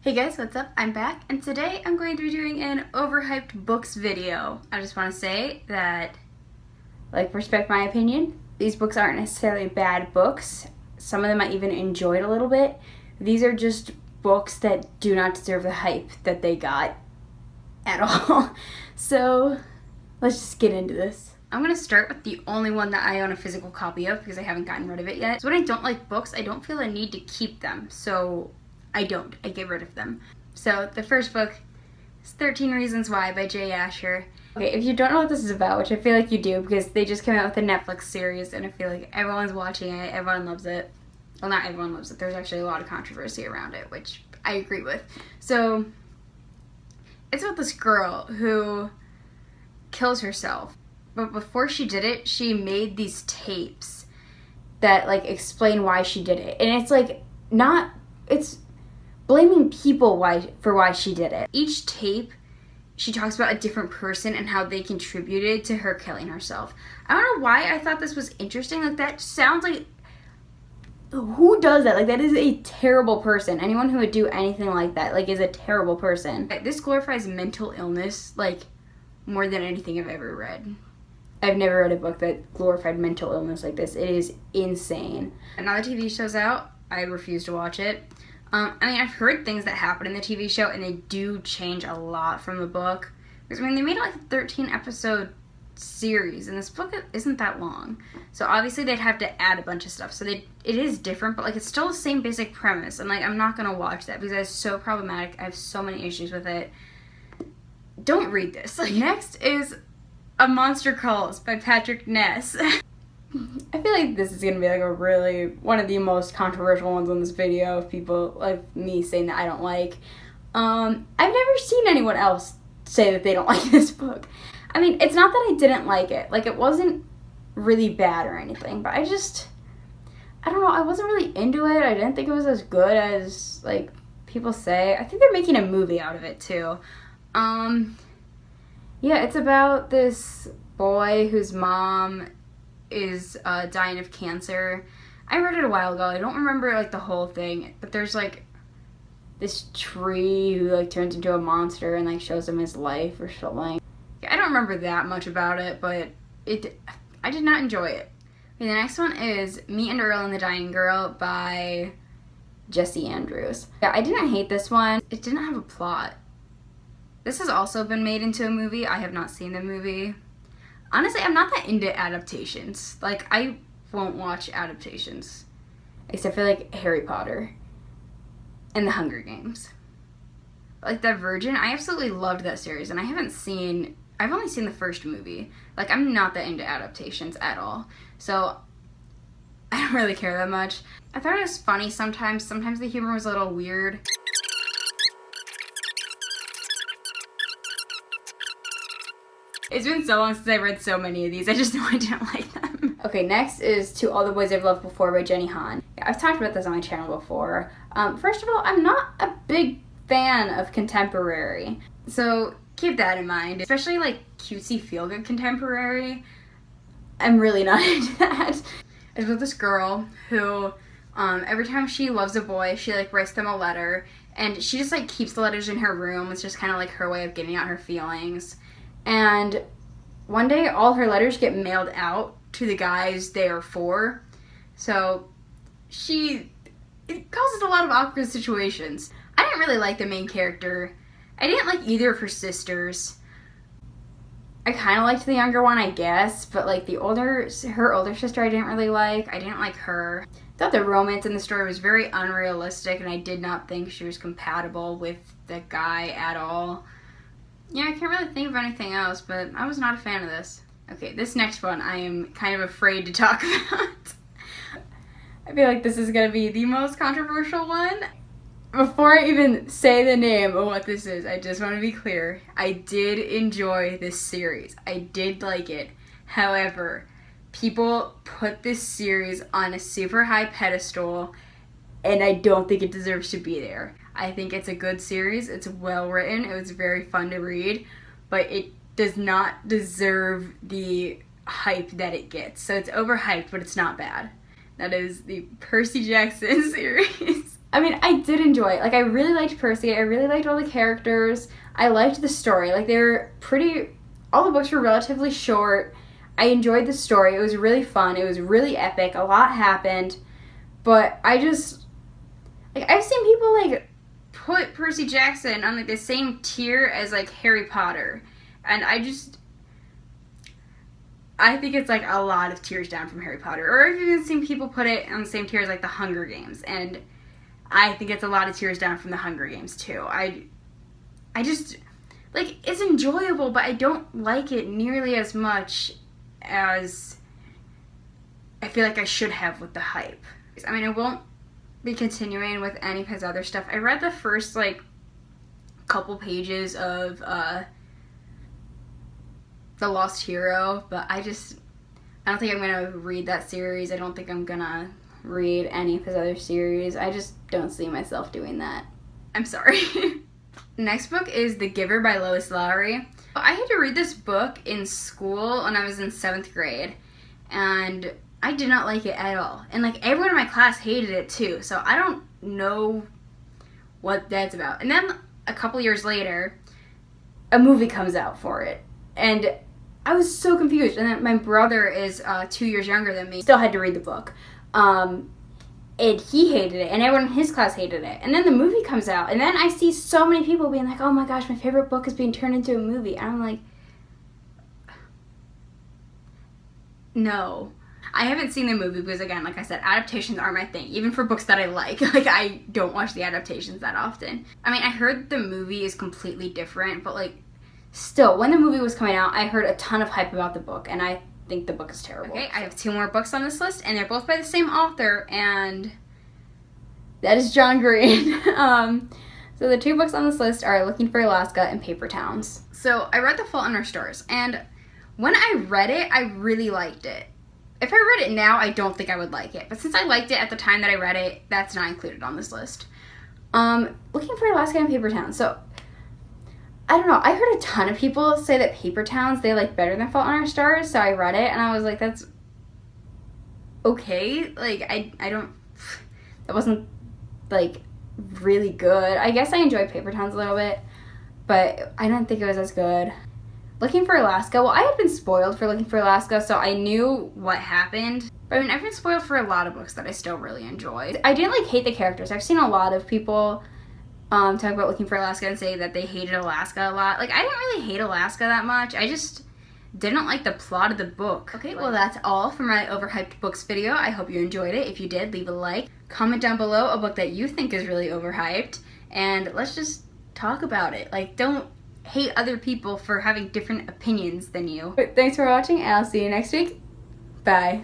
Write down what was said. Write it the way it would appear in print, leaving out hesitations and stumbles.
Hey guys, what's up? I'm back, and today I'm going to be doing an Overhyped Books video. I just want to say that, respect my opinion. These books aren't necessarily bad books. Some of them I even enjoyed a little bit. These are just books that do not deserve the hype that they got at all. So, let's just get into this. I'm going to start with the only one that I own a physical copy of because I haven't gotten rid of it yet. So when I don't like books, I don't feel a need to keep them. So I don't. I get rid of them. So the first book is 13 Reasons Why by Jay Asher. Okay, if you don't know what this is about, which I feel like you do because they just came out with a Netflix series and I feel like everyone's watching it, everyone loves it. Well, not everyone loves it. There's actually a lot of controversy around it, which I agree with. So it's about this girl who kills herself. But before she did it, she made these tapes that explain why she did it. And it's blaming people for why she did it. Each tape, she talks about a different person and how they contributed to her killing herself. I don't know why I thought this was interesting. That sounds like... Who does that? That is a terrible person. Anyone who would do anything like that, is a terrible person. This glorifies mental illness, more than anything I've ever read. I've never read a book that glorified mental illness like this. It is insane. And now the TV show's out. I refuse to watch it. I've heard things that happen in the TV show, and they do change a lot from the book. Because, they made a 13-episode series, and this book isn't that long. So, obviously, they'd have to add a bunch of stuff. So, it is different, but, it's still the same basic premise. And, I'm not going to watch that because it's so problematic. I have so many issues with it. Don't read this. Next is A Monster Calls by Patrick Ness. I feel like this is going to be really one of the most controversial ones on this video of people like me saying that I don't like. I've never seen anyone else say that they don't like this book. It's not that I didn't like it. It wasn't really bad or anything, but I don't know, I wasn't really into it. I didn't think it was as good as people say. I think they're making a movie out of it too. Yeah, it's about this boy whose mom is dying of cancer. I read it a while ago. I don't remember the whole thing, but there's this tree who turns into a monster and shows him his life or something. I don't remember that much about it, but I did not enjoy it. Okay, the next one is Me and Earl and the Dying Girl by Jesse Andrews. Yeah, I didn't hate this one. It didn't have a plot. This has also been made into a movie. I have not seen the movie. Honestly, I'm not that into adaptations. I won't watch adaptations. Except for, Harry Potter and The Hunger Games. The Virgin, I absolutely loved that series, and I've only seen the first movie. I'm not that into adaptations at all. So, I don't really care that much. I thought it was funny sometimes. Sometimes the humor was a little weird. It's been so long since I read so many of these, I just know I didn't like them. Okay, next is To All the Boys I've Loved Before by Jenny Han. Yeah, I've talked about this on my channel before. First of all, I'm not a big fan of contemporary, so keep that in mind. Especially cutesy feel-good contemporary. I'm really not into that. It's with this girl who, every time she loves a boy, she writes them a letter, and she just keeps the letters in her room. It's just kind of her way of getting out her feelings. And one day, all her letters get mailed out to the guys they are for. So, it causes a lot of awkward situations. I didn't really like the main character. I didn't like either of her sisters. I kind of liked the younger one, I guess. But, her older sister I didn't really like. I didn't like her. I thought the romance in the story was very unrealistic. And I did not think she was compatible with the guy at all. Yeah, I can't really think of anything else, but I was not a fan of this. Okay, this next one I am kind of afraid to talk about. I feel like this is going to be the most controversial one. Before I even say the name of what this is, I just want to be clear. I did enjoy this series. I did like it. However, people put this series on a super high pedestal, and I don't think it deserves to be there. I think it's a good series. It's well written. It was very fun to read, but it does not deserve the hype that it gets. So it's overhyped, but it's not bad. That is the Percy Jackson series. I mean, I did enjoy it. Like, I really liked Percy. I really liked all the characters. I liked the story. Like, they were all the books were relatively short. I enjoyed the story. It was really fun. It was really epic. A lot happened. But I just, like, I've seen people, like, put Percy Jackson on, like, the same tier as, like, Harry Potter. And I think it's, like, a lot of tiers down from Harry Potter. Or I've even seen people put it on the same tier as, like, the Hunger Games. And I think it's a lot of tiers down from the Hunger Games, too. I just, like, it's enjoyable, but I don't like it nearly as much as I feel like I should have with the hype. I mean, I won't be continuing with any of his other stuff. I read the first, like, couple pages of The Lost Hero, but I don't think I'm going to read that series. I don't think I'm going to read any of his other series. I just don't see myself doing that. I'm sorry. Next book is The Giver by Lois Lowry. I had to read this book in school when I was in 7th grade, and I did not like it at all. And, like, everyone in my class hated it, too, so I don't know what that's about. And then a couple years later, a movie comes out for it, and I was so confused. And then my brother is 2 years younger than me, still had to read the book. And he hated it, and everyone in his class hated it. And then the movie comes out, and then I see so many people being like, oh my gosh, my favorite book is being turned into a movie. And I'm like, no. I haven't seen the movie because, again, like I said, adaptations aren't my thing, even for books that I like. Like, I don't watch the adaptations that often. I mean, I heard the movie is completely different, but, like, still, when the movie was coming out, I heard a ton of hype about the book, and I think the book is terrible. Okay, I have 2 more books on this list, and they're both by the same author, and that is John Green. So the 2 books on this list are Looking for Alaska and Paper Towns. So I read The Fault in Our Stars, and when I read it, I really liked it. If I read it now, I don't think I would like it, but since I liked it at the time that I read it, that's not included on this list. Looking for Alaska and Paper Towns. So I don't know, I heard a ton of people say that Paper Towns they like better than Fault in Our Stars, so I read it, and I was like, that's okay. Like, I don't, that wasn't, like, really good. I guess I enjoyed Paper Towns a little bit, but I didn't think it was as good. Looking for Alaska, well, I had been spoiled for Looking for Alaska, so I knew what happened. But I mean, I've been spoiled for a lot of books that I still really enjoy. I didn't, like, hate the characters. I've seen a lot of people talk about Looking for Alaska and say that they hated Alaska a lot. Like, I didn't really hate Alaska that much. I just didn't like the plot of the book. Okay, well, that's all for my Overhyped Books video. I hope you enjoyed it. If you did, leave a like. Comment down below a book that you think is really overhyped, and let's just talk about it. Like, don't hate other people for having different opinions than you. Thanks for watching, and I'll see you next week. Bye.